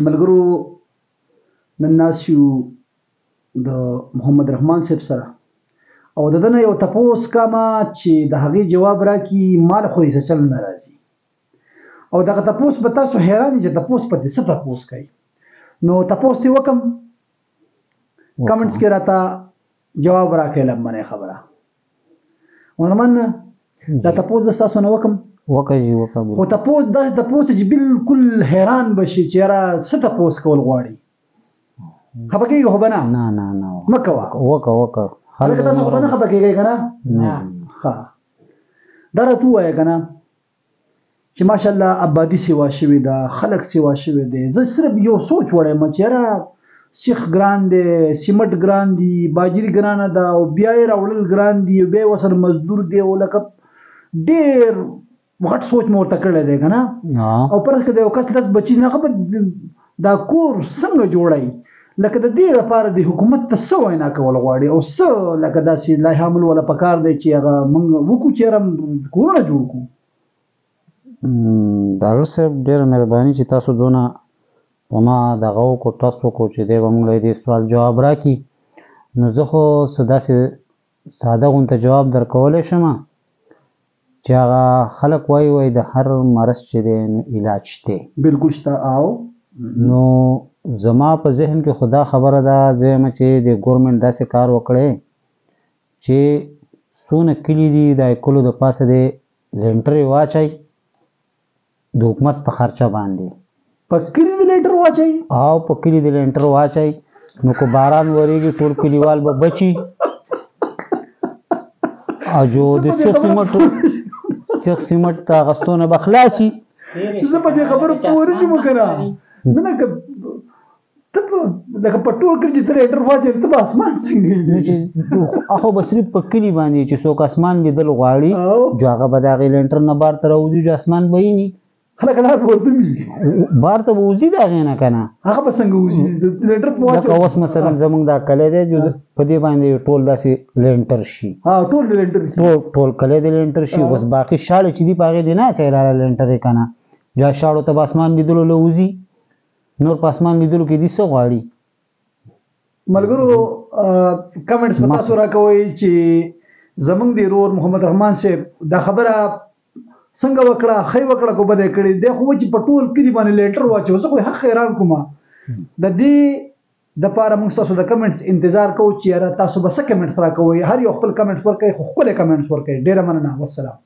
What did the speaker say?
ملګرو نن ناست یو د محمد رحمان صاحب سره او د ده نه یو تپوس کومه چې د هغې جواب راکړي مال خو یې څه چل نه راځي او دغه تپوس به تاسو حیران یې چې تپوس په دې څه تپوس کوي نو تپوس دې وکم کمنټس کې راته جواب راکړئ لمنې خبره ونمن دا تپوس زه ستاسو نه وکم خو تپوس داسې تپوس چې بالکل حیران بشي چې یاره څه تپوس کول غواړي خفه کېږي خو به نه مه کوه وکه هلکه تاسو خو به نه خفه کېږئ که نه ښه دا راته ووایه که نه چې ماشاءالله آبادي سیوا شوې ده خلک سیوا شوي دی زه صرف یو سوچ وړی یم چې یاره سیخ ګران دی سیمټ ګران دي باجري ګرانه ده او بیا یې راوړل ګران دي او بیا یې ورسره مزدور دی او لکه ډېر غټ سوچ مې ورته کړی دی که نه او پرس که د یو کس لس بچي نه دا کور څنګه جوړی لکه د دې لپاره د حکومت ته څه وینا کول غواړي او څه لکه داسې لایحه عمل ولا پکار دی چې هغه موږ وکړو چې یاره کورونه جوړ کړو ډاکټر صاحب ډېره مهرباني چې تاسو دونه په ما دغه وکړو ټس وکړو چې دی به موږ له دې سوال جواب راکړي نو زه خو څه داسې ساده غونته جواب درکولی شم چې هغه خلک وایي د هر مرض چې دی نو علاج شته بالکل شته او نو زما په ذهن کې خو دا خبره ده زه یم چې د ګورمنټ داسې کار وکړی چې څونه کلي دي د کلو د پاسه د لینټرې واچئ د حکومت په خرچه باندې په کلي د لینټر واچئ او په کلي د لینټر واچئ نو که باران وریږي ټول کلیوال به بچي او جو د سیخ سیمټ ته اخیستو نه به خلاصي زه په دې خبرو پوه نه یم که نه نه که ته لکه په ټول کلي چې ته لینټر واچوې ته به اسمان څنګه هغه به صرف په کلي باندې چې څوک اسمان لیدل غواړي جو هغه به د هغې لینټر نه بار ته راوځي جو اسمان به ویني خلک لار به ورته وي بار ته به وځي د هغې نه که نه هغه به څنګه وځي لینټر په لکه اوس مثلا زموږ دا کلی دی په دې باندې ټول داسې لینټر شي ټول د لینټر شي ټول کلی د لینټر شي اوس باقي شاړې چې دي په هغې دې نه اچوي لاره لینټر یې که نه جو شاړو ته به اسمان لیدلو له وځي نور په اسمان لیدلو کې دي څه غواړي ملګرو کمنټس په تاسو راکوئ چې زموږ د ورور محمد رحمان صاحب دا خبره څنګه وکړه ښه یې وکړه که بده یې کړې دی خو چې په ټول کلي باندې لینټر واچو زه خو یې حق حیران کوم د دې دپاره موږ ستاسو د کمنټس انتظار کوو چې یاره تاسو به څه کمنټس راکوئ هر یو خپل کمنټس ورکوئ خو ښکلی کمنټس ورکوئ ډېره مننه والسلام